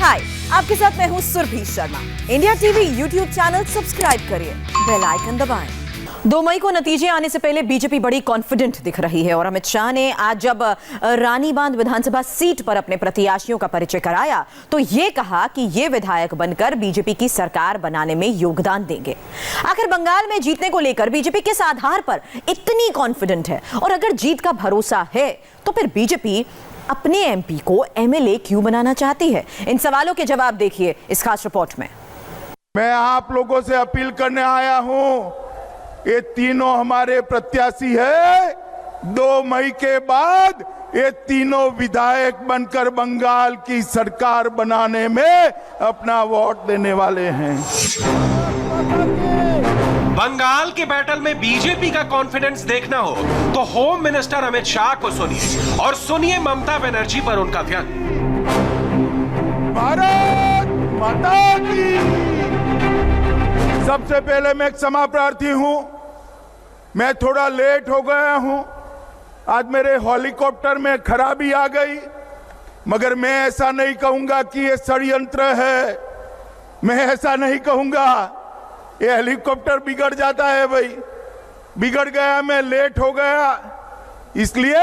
हाय, आपके साथ मैं हूँ Surbhi Sharma. India TV YouTube channel subscribe करिए, बेल आइकन दबाएं। 2 मई को नतीजे आने से पहले बीजेपी बड़ी कॉन्फिडेंट दिख रही है और अमित शाह ने आज जब रानी बांध विधानसभा सीट पर अपने प्रत्याशियों का परिचय कराया तो ये कहा कि ये विधायक बनकर बीजेपी की सरकार बनाने में योगदान देंगे। आखिर बंगाल में जीतने को लेकर बीजेपी किस आधार पर इतनी कॉन्फिडेंट है और अगर जीत का भरोसा है तो फिर बीजेपी अपने एमपी को एमएलए क्यों बनाना चाहती है? इन सवालों के जवाब देखिए इस खास रिपोर्ट में। मैं आप लोगों से अपील करने आया हूं, ये तीनों हमारे प्रत्याशी है। 2 मई के बाद ये तीनों विधायक बनकर बंगाल की सरकार बनाने में अपना वोट देने वाले हैं। बंगाल के बैटल में बीजेपी का कॉन्फिडेंस देखना हो तो होम मिनिस्टर अमित शाह को सुनिए और सुनिए ममता बनर्जी पर उनका व्यंग। भारत माता की। सबसे पहले मैं क्षमा प्रार्थी हूं, मैं थोड़ा लेट हो गया हूं। आज मेरे हेलीकॉप्टर में खराबी आ गई, मगर मैं ऐसा नहीं कहूंगा कि ये षड्यंत्र है। मैं ऐसा नहीं कहूंगा, ये हेलीकॉप्टर बिगड़ जाता है भाई, बिगड़ गया, मैं लेट हो गया। इसलिए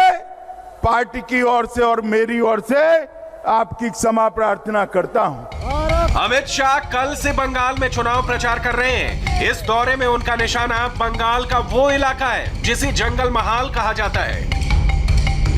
पार्टी की ओर से और मेरी ओर से आपकी क्षमा प्रार्थना करता हूं। अमित शाह कल से बंगाल में चुनाव प्रचार कर रहे हैं। इस दौरे में उनका निशाना बंगाल का वो इलाका है जिसे जंगल महाल कहा जाता है।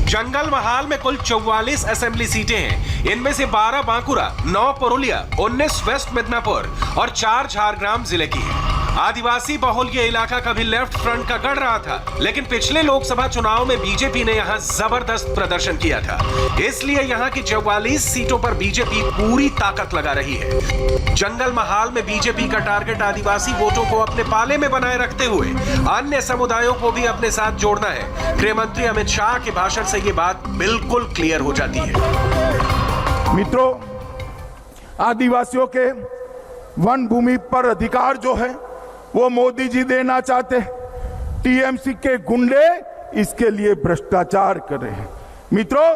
जंगल महाल में कुल 44 असेंबली सीटें हैं। इनमें से 12 बांकुरा, 9 पुरुलिया, 19 वेस्ट मिदनापुर और 4 झारग्राम जिले की है। आदिवासी बहुल ये इलाका कभी लेफ्ट फ्रंट का गढ़ रहा था, लेकिन पिछले लोकसभा चुनाव में बीजेपी ने यहां जबरदस्त प्रदर्शन किया था। इसलिए यहां की 44 सीटों पर बीजेपी पूरी ताकत लगा रही है। जंगल महाल में बीजेपी का टारगेट आदिवासी वोटों को अपने पाले में बनाए रखते हुए अन्य समुदायों को भी अपने साथ जोड़ना है। गृह मंत्री अमित शाह के भाषण से ये बात बिल्कुल क्लियर हो जाती है। मित्रों, आदिवासियों के वन भूमि पर अधिकार जो है वो मोदी जी देना चाहते हैं। टीएमसी के गुंडे इसके लिए भ्रष्टाचार कर रहे हैं। मित्रों,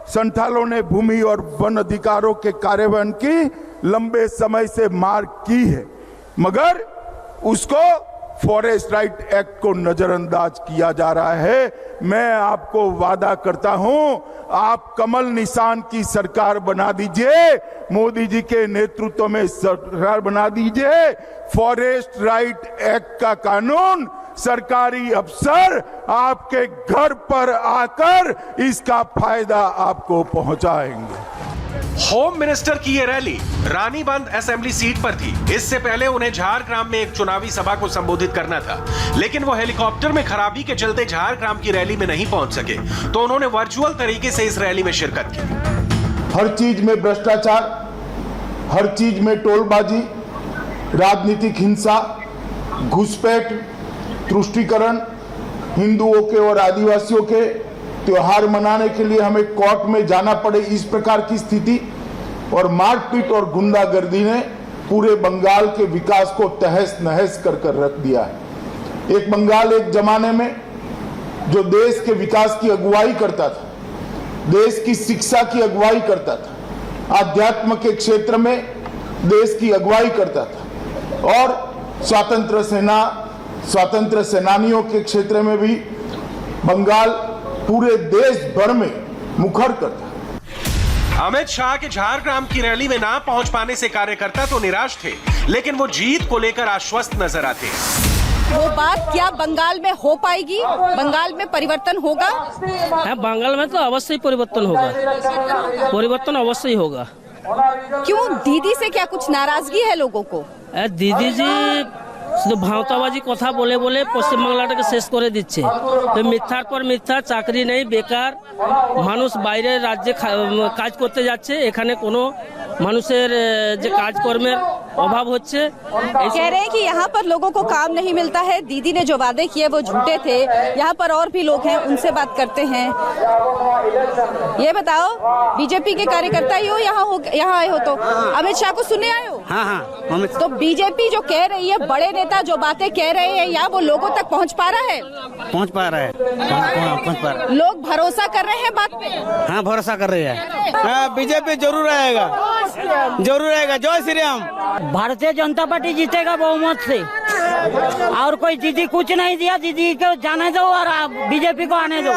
संथालों ने भूमि और वन अधिकारों के कार्यान्वयन की लंबे समय से मांग की है, मगर उसको फॉरेस्ट राइट एक्ट को नजरअंदाज किया जा रहा है। मैं आपको वादा करता हूं, आप कमल निशान की सरकार बना दीजिए, मोदी जी के नेतृत्व में सरकार बना दीजिए। फॉरेस्ट राइट एक्ट का कानून सरकारी अफसर आपके घर पर आकर इसका फायदा आपको पहुंचाएंगे। होम मिनिस्टर की ये रैली रानी बांध असेंबली सीट पर थी। इससे पहले उन्हें झारग्राम में एक चुनावी सभा को संबोधित करना था, लेकिन वो हेलीकॉप्टर में खराबी के चलते झारग्राम की रैली में नहीं पहुंच सके, तो उन्होंने वर्चुअल तरीके से इस रैली में शिरकत की। हर चीज में भ्रष्टाचार, हर चीज में टोलबाजी, राजनीतिक हिंसा, घुसपैठ, तुष्टीकरण, हिंदुओं के और आदिवासियों के त्योहार मनाने के लिए हमें कोर्ट में जाना पड़े, इस प्रकार की स्थिति और मारपीट और गुंडागर्दी ने पूरे बंगाल के विकास को तहस नहस कर रख दिया है। एक बंगाल एक जमाने में जो देश के विकास की अगुवाई करता था, देश की शिक्षा की अगुवाई करता था, आध्यात्म के क्षेत्र में देश की अगुवाई करता था और स्वातंत्र सेनानियों के क्षेत्र में भी बंगाल पूरे देश भर में मुखर करता। अमित शाह के झारग्राम की रैली में ना पहुंच पाने से कार्यकर्ता तो निराश थे, लेकिन वो जीत को लेकर आश्वस्त नजर आते हैं। वो बात क्या बंगाल में हो पाएगी? बंगाल में परिवर्तन होगा? बंगाल में तो अवश्य परिवर्तन होगा, परिवर्तन अवश्य होगा। क्यों? दीदी से क्या कुछ नाराजगी है लोगों को? दीदी जी শুধু ভাওতাবাজি কথা বলে বলে পশ্চিমবাংলাটাকে শেষ করে দিচ্ছে। তো মিথ্যার পর মিথ্যা, চাকরি নেই, বেকার মানুষ বাইরের রাজ্যে কাজ করতে যাচ্ছে, এখানে কোনো মানুষের যে কাজকর্মের অভাব হচ্ছে। कह रहे हैं कि यहाँ पर लोगों को काम नहीं मिलता है। दीदी ने जो वादे किए वो झूठे थे। यहाँ पर और भी लोग हैं, उनसे बात करते हैं। ये बताओ, बीजेपी के कार्यकर्ता ही हो, यहाँ आए हो तो अमित शाह को सुनने आए हो? हाँ। तो बीजेपी जो कह रही है, बड़े नेता जो बातें कह रहे हैं, यहाँ वो लोगों तक पहुँच पा रहा है? पहुँच पा रहा है। लोग भरोसा कर रहे हैं बात पे? हाँ, भरोसा कर रहे हैं। बीजेपी जरूर आएगा। जरूर आएगा। जय श्री राम। भारतीय जनता पार्टी जीतेगा बहुमत से, और कोई दीदी कुछ नहीं दिया, दीदी को जाने दो और बीजेपी को आने दो।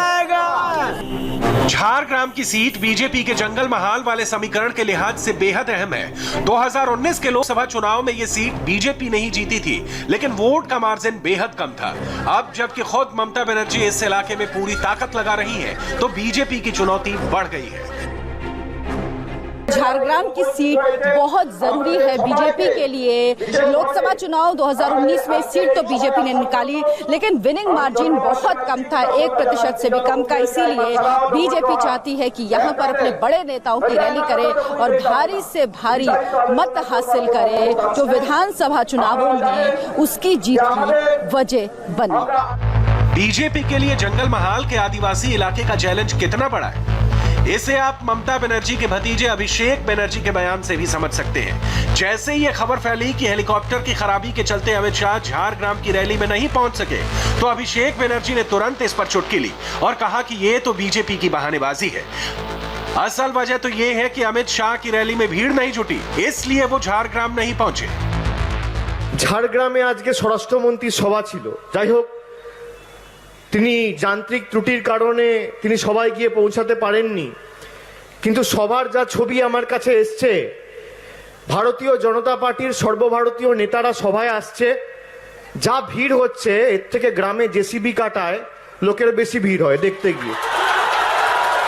झारग्राम की सीट बीजेपी के जंगल महाल वाले समीकरण के लिहाज से बेहद अहम है। 2019 के लोकसभा चुनाव में यह सीट बीजेपी नहीं जीती थी, लेकिन वोट का मार्जिन बेहद कम था। अब जबकि खुद ममता बनर्जी इस इलाके में पूरी ताकत लगा रही हैं, तो बीजेपी की चुनौती बढ़ गई है। झारग्राम की सीट बहुत जरूरी है बीजेपी के लिए। लोकसभा चुनाव 2019 में सीट तो बीजेपी ने निकाली, लेकिन विनिंग मार्जिन बहुत कम था, 1% से भी कम का। इसीलिए बीजेपी चाहती है कि यहाँ पर अपने बड़े नेताओं की रैली करे और भारी से भारी मत हासिल करे, जो विधानसभा चुनावों में उसकी जीत की वजह बने। बीजेपी के लिए जंगल महाल के आदिवासी इलाके का चैलेंज कितना बड़ा है, इसे आप ममता बनर्जी के भतीजे अभिषेक बनर्जी के बयान से भी समझ सकते हैं। जैसे ही ये खबर फैली कि हेलीकॉप्टर की खराबी के चलते अमित शाह झारग्राम की रैली में नहीं पहुंच सके, तो अभिषेक बनर्जी ने तुरंत इस पर चुटकी ली और कहा कि ये तो बीजेपी की बहानेबाजी है। असल वजह तो ये है कि अमित शाह की रैली में भीड़ नहीं जुटी, इसलिए वो झारग्राम नहीं पहुंचे। ঝাড়গ্রামে আজকে স্বরাষ্ট্রমন্ত্রী সভা ছিল। যাই হোক, তিনি যান্ত্রিক ত্রুটির কারণে তিনি সবাই গিয়ে পৌঁছাতে পারেননি, কিন্তু সবার যা ছবি আমার কাছে এসছে, ভারতীয় জনতা পার্টির সর্বভারতীয় নেতারা সভায় আসছে, যা ভিড় হচ্ছে এর থেকে গ্রামে জেসিবি কাটায় লোকের বেশি ভিড় হয় দেখতে গিয়ে।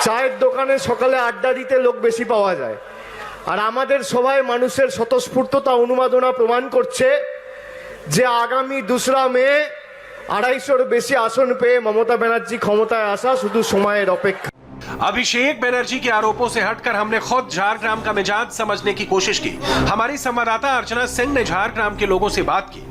চায়ের দোকানে সকালে আড্ডা দিতে লোক বেশি পাওয়া যায়। আর আমাদের সভায় মানুষের স্বতঃস্ফূর্ততা উন্মাদনা প্রমাণ করছে যে আগামী 2রা মে 250 বেশি আসন পেয়ে মমতা ব্যানার্জি ক্ষমতায় আসা শুধু সময়ের অপেক্ষা। अभिषेक बनर्जी के आरोपों से हटकर हमने खुद झारग्राम का मिजाज समझने की कोशिश की। हमारी संवाददाता अर्चना सिंह ने झारग्राम के लोगों से बात की।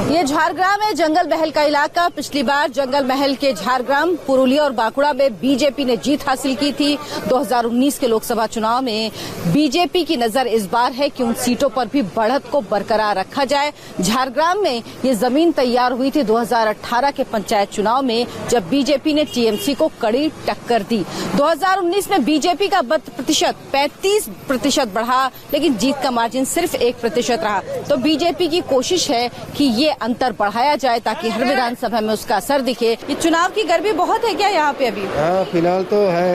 ये झारग्राम है, जंगल महल का इलाका। पिछली बार जंगल महल के झारग्राम, पुरुलिया और बांकुड़ा में बीजेपी ने जीत हासिल की थी। 2019 के लोकसभा चुनाव में बीजेपी की नजर इस बार है कि उन सीटों पर भी बढ़त को बरकरार रखा जाए। झारग्राम में ये जमीन तैयार हुई थी 2018 के पंचायत चुनाव में, जब बीजेपी ने टीएमसी को कड़ी टक्कर दी। 2019 में बीजेपी का मत प्रतिशत 35% बढ़ा, लेकिन जीत का मार्जिन सिर्फ 1% रहा। तो बीजेपी की कोशिश है कि ये अंतर बढ़ाया जाए ताकि हर विधानसभा में उसका असर दिखे। ये चुनाव की गर्मी बहुत है क्या यहाँ पे अभी? हाँ, फिलहाल तो है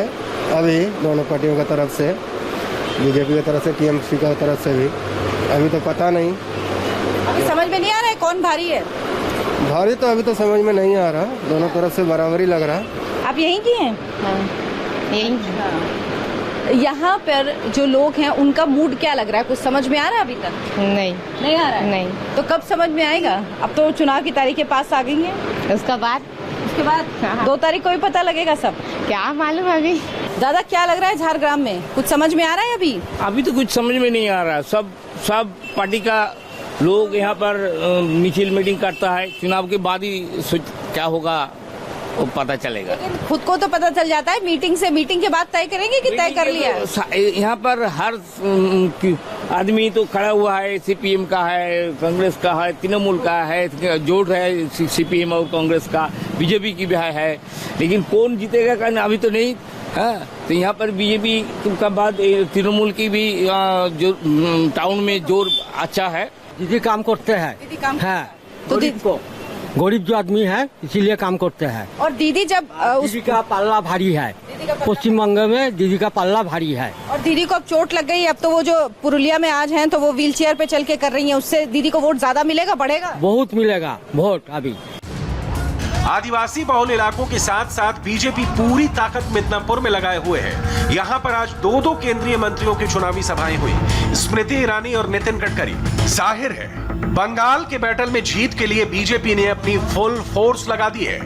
अभी दोनों पार्टियों की तरफ से, बीजेपी की तरफ से, टीएमसी की तरफ से भी। अभी तो पता नहीं, अभी समझ में नहीं आ रहा है कौन भारी है। भारी तो अभी तो समझ में नहीं आ रहा, दोनों तरफ से बराबरी लग रहा। आप यहीं की हैं? यहाँ पर जो लोग हैं उनका मूड क्या लग रहा है, कुछ समझ में आ रहा है अभी तक? नहीं आ रहा है। नहीं। तो कब समझ में आएगा? अब तो चुनाव की तारीखें पास आ गई हैं। उसके बाद 2 तारीख को ही पता लगेगा सब। क्या मालूम अभी। दादा क्या लग रहा है झारग्राम में, कुछ समझ में आ रहा है अभी? अभी तो कुछ समझ में नहीं आ रहा। सब पार्टी का लोग यहाँ पर मिছিল मीटिंग करता है, चुनाव के बाद ही क्या होगा वो पता चलेगा। खुद को तो पता चल जाता है, मीटिंग के बाद तय करेंगे कि तय कर लिया है? यहाँ पर हर आदमी तो खड़ा हुआ है, सीपीएम का है, कांग्रेस का है, तृणमूल का है, जोड़ है सीपीएम और कांग्रेस का, बीजेपी की भी है, लेकिन कौन जीतेगा का अभी तो नहीं। हाँ, तो यहाँ पर बीजेपी का बाद तृणमूल की भी जो टाउन में जोर अच्छा है। दीदी काम करते हैं, हाँ, तो गरीब जो आदमी है इसीलिए काम करते हैं। और दीदी जब दीदी का पल्ला भारी है, पश्चिम बंगाल में दीदी का पल्ला भारी है। और दीदी को अब चोट लग गई, अब तो वो जो पुरुलिया में आज हैं तो वो व्हील चेयर पे चल के कर रही हैं, उससे दीदी को वोट ज्यादा मिलेगा, बढ़ेगा? बहुत मिलेगा वोट अभी। आदिवासी बहुल इलाकों के साथ साथ बीजेपी पूरी ताकत मिदनापुर में लगाए हुए है। यहाँ पर आज 2 केंद्रीय मंत्रियों की चुनावी सभाएं हुई, स्मृति ईरानी और नितिन गडकरी। जाहिर है बंगाल के बैटल में जीत के लिए बीजेपी ने अपनी फुल फोर्स लगा दी है।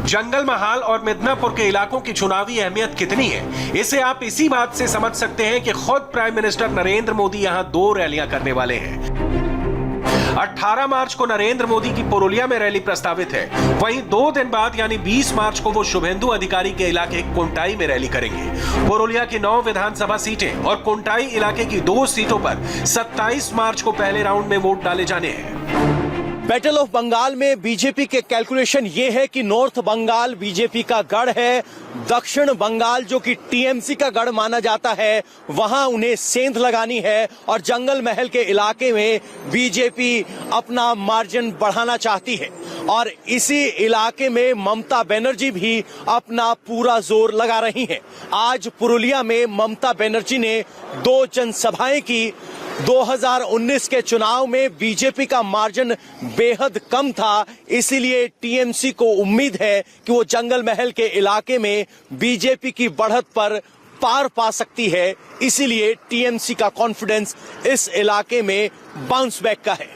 जंगल महाल और मिदनापुर के इलाकों की चुनावी अहमियत कितनी है, इसे आप इसी बात से समझ सकते हैं कि खुद प्राइम मिनिस्टर नरेंद्र मोदी यहां 2 रैलियां करने वाले हैं। 18 मार्च को नरेंद्र मोदी की पुरुलिया में रैली प्रस्तावित है, वहीं 2 दिन बाद यानी 20 मार्च को वो शुभेंदु अधिकारी के इलाके कोंटाई में रैली करेंगे। पुरुलिया की 9 विधानसभा सीटें और कोंटाई इलाके की 2 सीटों पर 27 मार्च को पहले राउंड में वोट डाले जाने हैं। बैटल ऑफ बंगाल में बीजेपी के कैलकुलेशन ये है कि नॉर्थ बंगाल बीजेपी का गढ़ है, दक्षिण बंगाल जो कि टीएमसी का गढ़ माना जाता है वहां उन्हें सेंध लगानी है और जंगल महल के इलाके में बीजेपी अपना मार्जिन बढ़ाना चाहती है और इसी इलाके में ममता बनर्जी भी अपना पूरा जोर लगा रही हैं। आज पुरुलिया में ममता बनर्जी ने 2 जनसभाएं की। 2019 के चुनाव में बीजेपी का मार्जिन बेहद कम था, इसीलिए टीएमसी को उम्मीद है कि वो जंगल महल के इलाके में बीजेपी की बढ़त पर पार पा सकती है। इसीलिए टीएमसी का कॉन्फिडेंस इस इलाके में बाउंस बैक का है।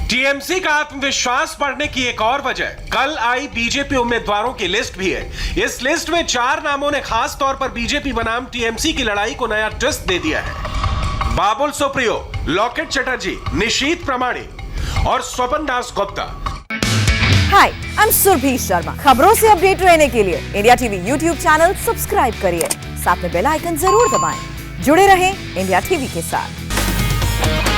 टीएमसी का आत्मविश्वास बढ़ने की एक और वजह कल आई बीजेपी उम्मीदवारों की लिस्ट भी है। इस लिस्ट में 4 नामों ने खास तौर पर बीजेपी बनाम टीएमसी की लड़ाई को नया ट्विस्ट दे दिया है। बाबुल सुप्रियो, लॉकेट चटर्जी, निशीत प्रमाणिक और स्वपन दास गुप्ता। हाय, आई एम सुरभि शर्मा। खबरों से अपडेट रहने के लिए India TV YouTube channel subscribe करिए, साथ में बेल आइकन जरूर दबाएं। जुड़े रहें इंडिया टीवी के साथ।